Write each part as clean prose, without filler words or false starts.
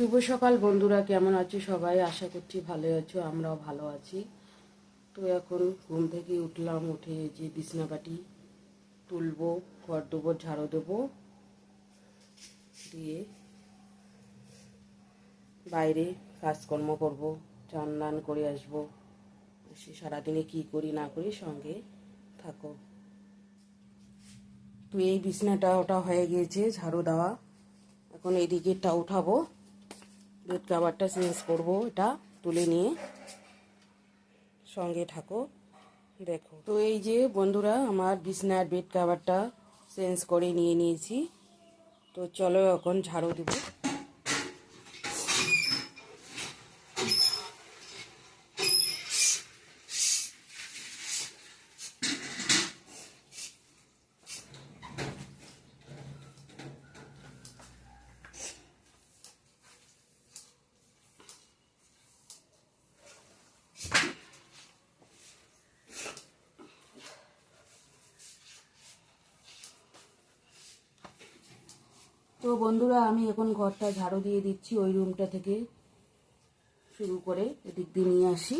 শুভ সকাল বন্ধুরা, কেমন আছো সবাই? আশা করছি ভালো আছো, আমরাও ভালো আছি। তো এখন ঘুম থেকে উঠলাম, উঠে যে বিছনাপাটি তুলবো, ঘর দেবো, ঝাড়ু দেবো, দিয়ে বাইরে কাজকর্ম করব, চান দান করে আসবো। সে সারাদিনে কী করি না করি সঙ্গে থাকো। তো এই বিছনাটা ওটা হয়ে গিয়েছে ঝাড়ু দেওয়া, এখন এদিকেরটা উঠাবো, বেড কাভারটা চেঞ্জ করবো, এটা তুলে নিয়ে সঙ্গে থাকো দেখো। তো এই যে বন্ধুরা, আমার বিছনার বেড কাভারটা চেঞ্জ করে নিয়ে নিয়েছি। তো চলো এখন ঝাড়ু দেবো। তো বন্ধুরা, আমি এখন ঘরটা ঝাড়ু দিয়ে দিচ্ছি, ওই রুমটা থেকে শুরু করে এদিক দিয়ে নিয়ে আসি।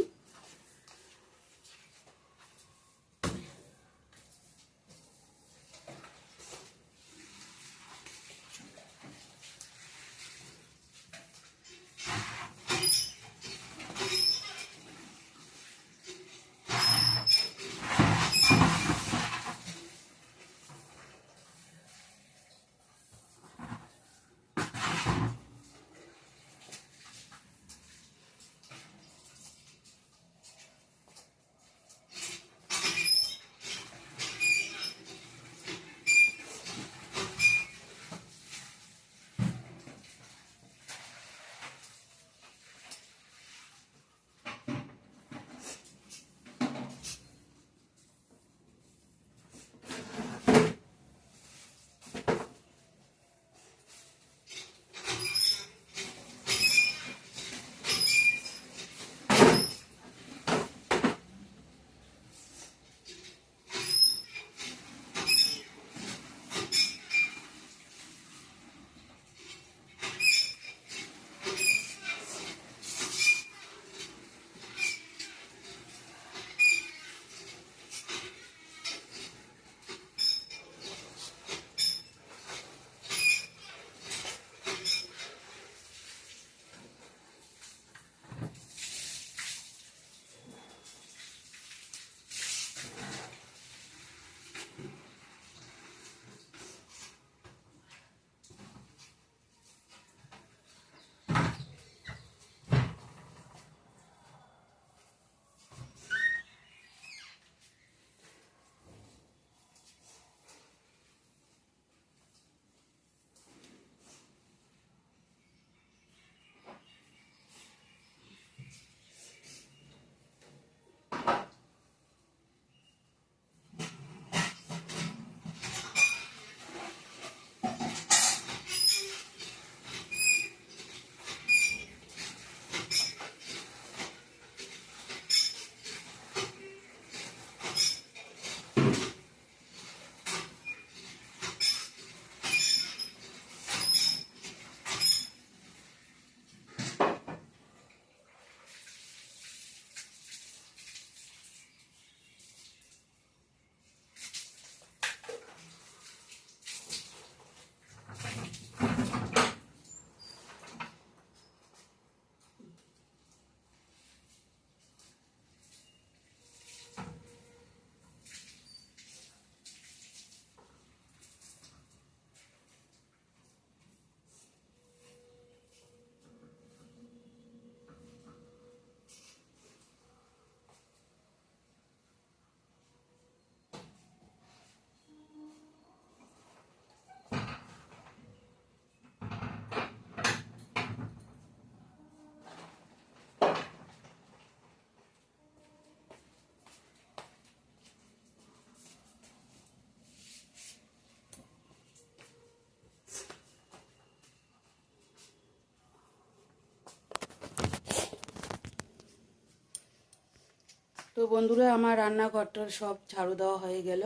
তো বন্ধুরা, আমার রান্নাঘরটার সব ঝাড়ু দেওয়া হয়ে গেল।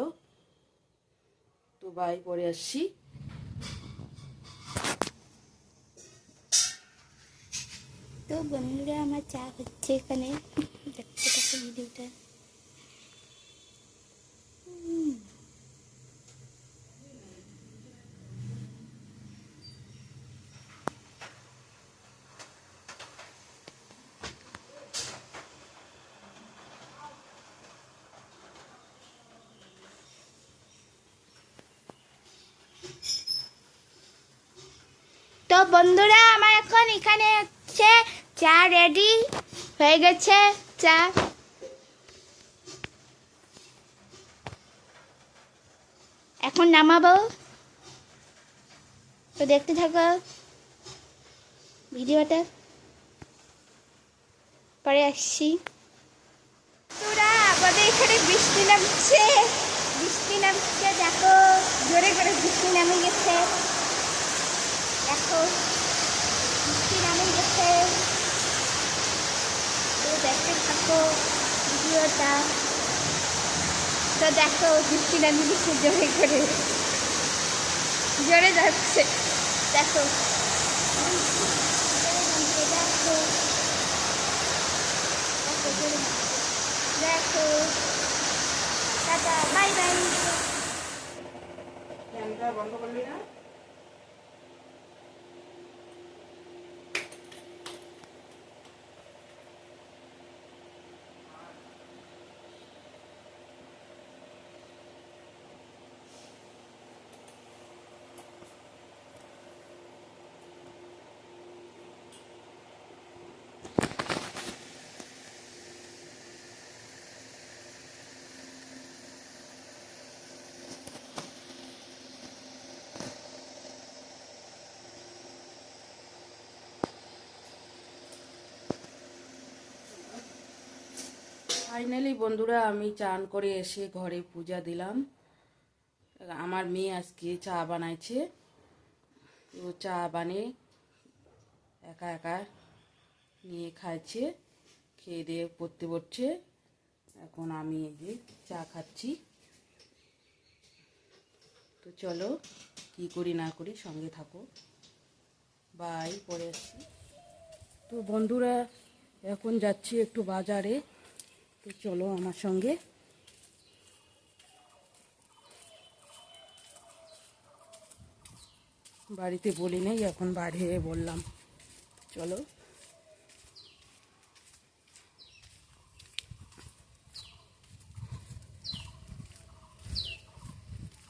তো বাই পরে আসছি। তো বন্ধুরা আমার চা হচ্ছে এখানে, দেখতে থাকো ভিডিওটা। তো বন্ধুরা আমার এখন এখানে হচ্ছে চা রেডি হয়ে গেছে। চা এখন নামাবো, তো দেখতে থাকো ভিডিওটা, পরে আসছি। তোরা আমাদের এখানে বৃষ্টি নামছে, দেখো জোরে করে বৃষ্টি নামে গেছে, দেখো বৃষ্টি নামে গেছে। তো দেখতে থাকো ভিডিওটা, তো দেখো বৃষ্টি নামে গেছে, জোরে করে জোরে যাচ্ছে, দেখো দেখো দেখো। Tata, bye bye. ক্যামেরা বন্ধ করলি না? ফাইনালি বন্ধুরা আমি চান করে এসে ঘরে পূজা দিলাম। আমার মেয়ে আজকে চা বানাইছে, তো চা বানিয়ে একা একা নিয়ে খাচ্ছে, খেয়ে দিয়ে পড়তে বসছে। এখন আমি এই যে চা খাচ্ছি। তো চলো কি করি না করি সঙ্গে থাকো, বাই, পরে আসছি। তো বন্ধুরা এখন যাচ্ছি একটু বাজারে, তো চলো আমার সঙ্গে। বাড়িতে বলি নেই, এখন বাইরে বললাম, চলো।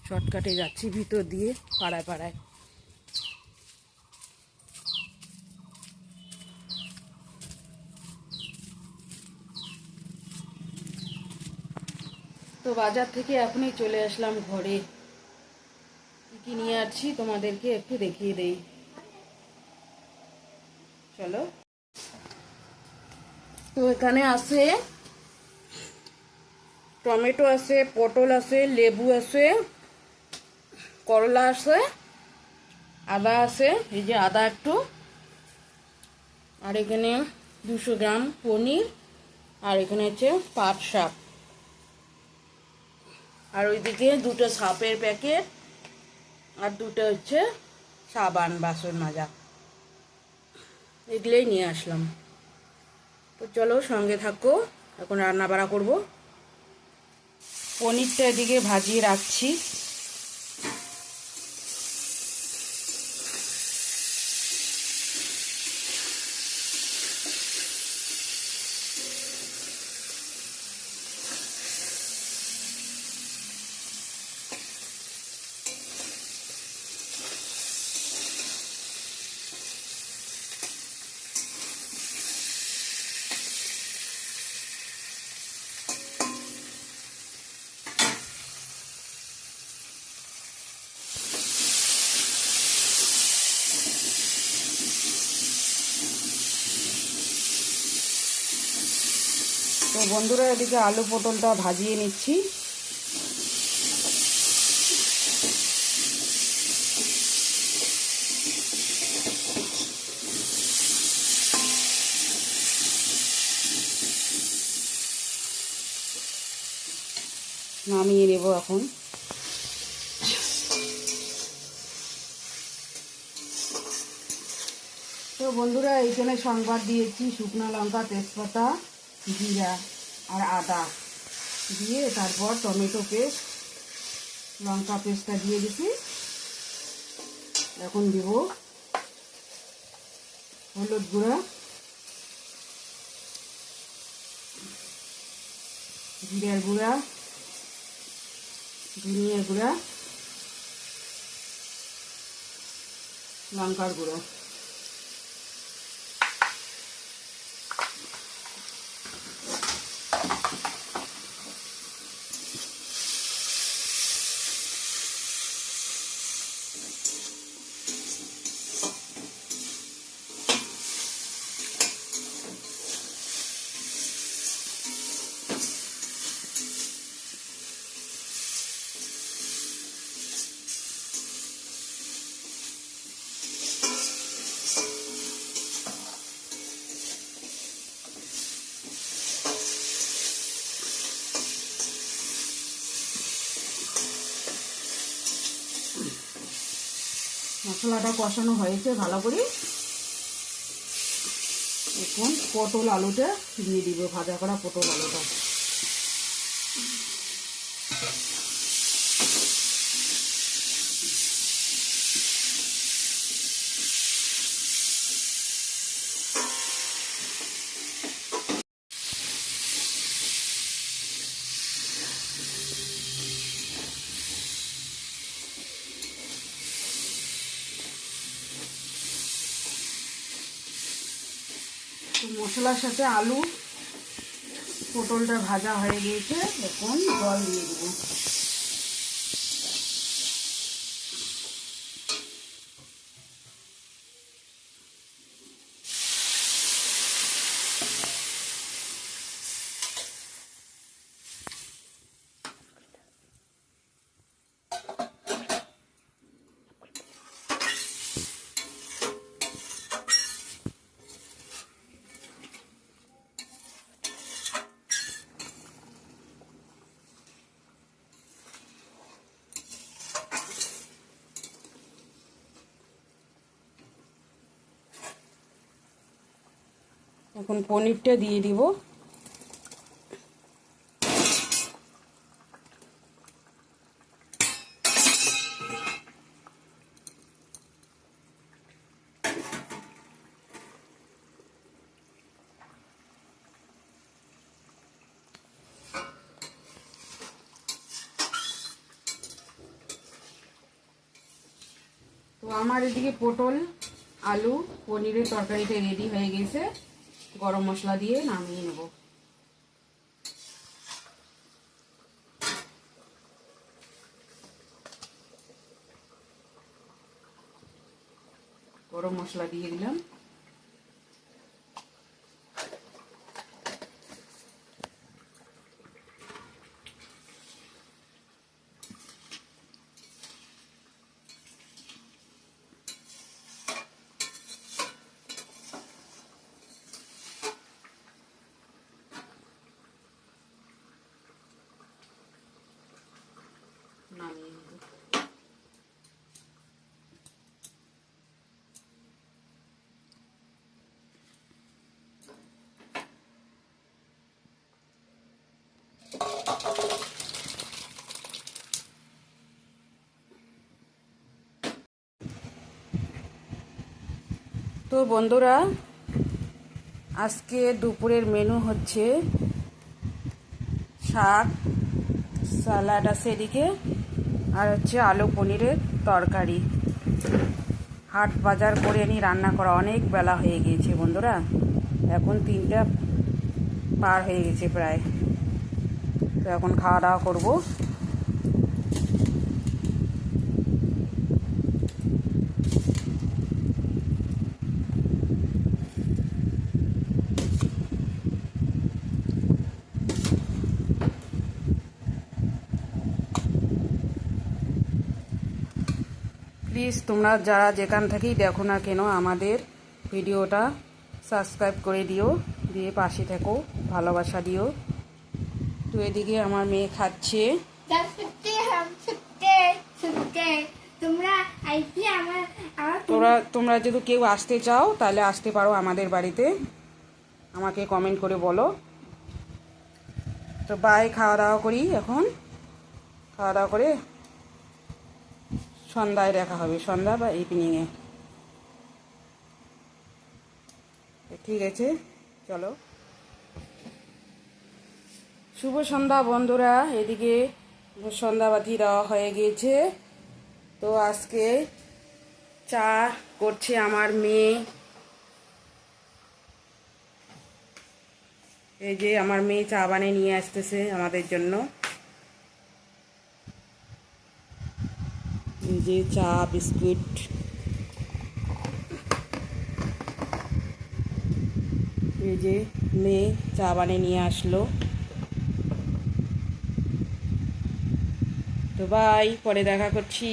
শর্টকাটে যাচ্ছি ভিতর দিয়ে, পাড়ায় পাড়ায়। তো বাজার থেকে এখনই চলে আসলাম ঘরে। কি কি নিয়ে আসছি তোমাদেরকে একটু দেখিয়ে দেই, চলো। তো এখানে আছে টমেটো আছে, পটল আছে, লেবু আছে, করলা আছে, আদা আছে, এই যে আদা একটু, আর এখানে 200 গ্রাম পনির, আর এখানে হচ্ছে পাট শাক, আর ওইদিকে 2টা সাপের প্যাকেট, আর 2টা হচ্ছে সাবান বাসন মাজা। এগুলোই নিয়ে আসলাম। তো চলো সঙ্গে থাকো, এখন রান্না বাড়া করবো। পনিরটা এদিকে ভাজিয়ে রাখছি। তো বন্ধুরা এদিকে আলু পটলটা ভাজিয়ে নিচ্ছি। নামিয়ে নেব এখন। তো বন্ধুরা এইখানে সংবাদ দিয়েছি শুকনো লঙ্কা, তেজপাতা, জিরা আর আদা দিয়ে তারপর টমেটো পেস্ট, লঙ্কা পেস্টটা দিয়ে দিছি। এখন দিব হলুদ গুঁড়া, জিরার গুঁড়া, ধনিয়ার গুঁড়া, লঙ্কার গুঁড়া। মশলাটা কষানো হয়েছে ভালো করে। এখন পটল আলুটা দিয়ে দিব, ভাজা করা পটল আলুটা। মশলার সাথে আলু পটলটা ভাজা হয়ে গিয়েছে, এখন জল দিয়ে দেব। এখন পনিরটা দিয়ে দিব। তো আমার এদিকে পটল আলু পনিরের তরকারিটা রেডি হয়ে গেছে। গরম মশলা দিয়ে নামিয়ে নেব। গরম মশলা দিয়ে দিলাম। নামিয়ে নেব। তো বন্ধুরা, আজকে দুপুরের মেনু হচ্ছে শাক, স্যালাড আছে এদিকে, আর হচ্ছে আলু পনিরের তরকারি। হাট বাজার করে এনে রান্না করা অনেক বেলা হয়ে গিয়েছে বন্ধুরা। এখন 3টা পার হয়ে গেছে প্রায়। তো এখন খাওয়া দাওয়া করবো। প্লিজ তোমরা যারা যেখান থেকেই দেখো না কেন আমাদের ভিডিওটা সাবস্ক্রাইব করে দিও, দিয়ে পাশে থেকো, ভালোবাসা দিও। তো এদিকে আমার মেয়ে খাচ্ছে। तो তোমরা আইসি আমার আমার তোমরা যদি কেউ আসতে চাও তাহলে আসতে পারো আমাদের বাড়িতে, আমাকে কমেন্ট করে বলো। তো বাই, খাওয়া দাওয়া করি এখন, খাওয়া দাওয়া করে সন্ধ্যায় দেখা হবে, সন্ধ্যা বা ইভিনিংয়ে। ঠিক আছে, চলো। শুভ সন্ধ্যা বন্ধুরা, এদিকে সন্ধ্যাবাতি দেওয়া হয়ে গিয়েছে। তো আজকে চা করছে আমার মেয়ে। এই যে আমার মেয়ে চা বানিয়ে নিয়ে আসতেছে আমাদের জন্য। এই যে চা, বিস্কুট। এই যে মেয়ে চা বানিয়ে নিয়ে আসলো। তো বাই, পরে দেখা করছি।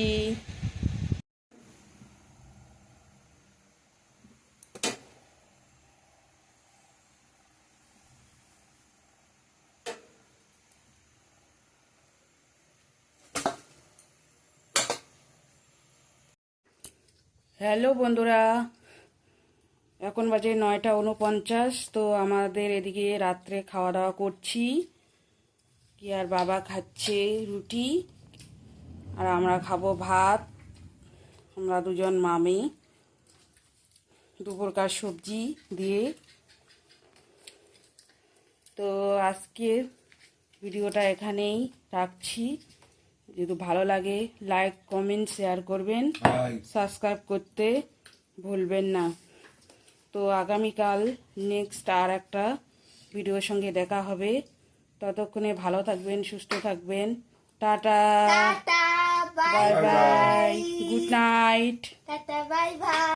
হ্যালো বন্ধুরা, এখন বাজে 9:49। তো আমাদের এদিকে রাত্রে খাওয়া দাওয়া করছি। কি আর বাবা খাচ্ছে রুটি, আর আমরা খাবো ভাত। আমরা দুজন মামি, দুপুরকার সবজি দিয়ে। তো আজকের ভিডিওটা এখানেই রাখছি। যদি ভালো লাগে লাইক, কমেন্ট, শেয়ার করবেন, সাবস্ক্রাইব করতে ভুলবেন না। তো আগামীকাল নেক্সট আর একটা ভিডিওর সঙ্গে দেখা হবে। ততক্ষণে ভালো থাকবেন, সুস্থ থাকবেন। Tata, tata bye bye bye, bye good night. Tata bye bye.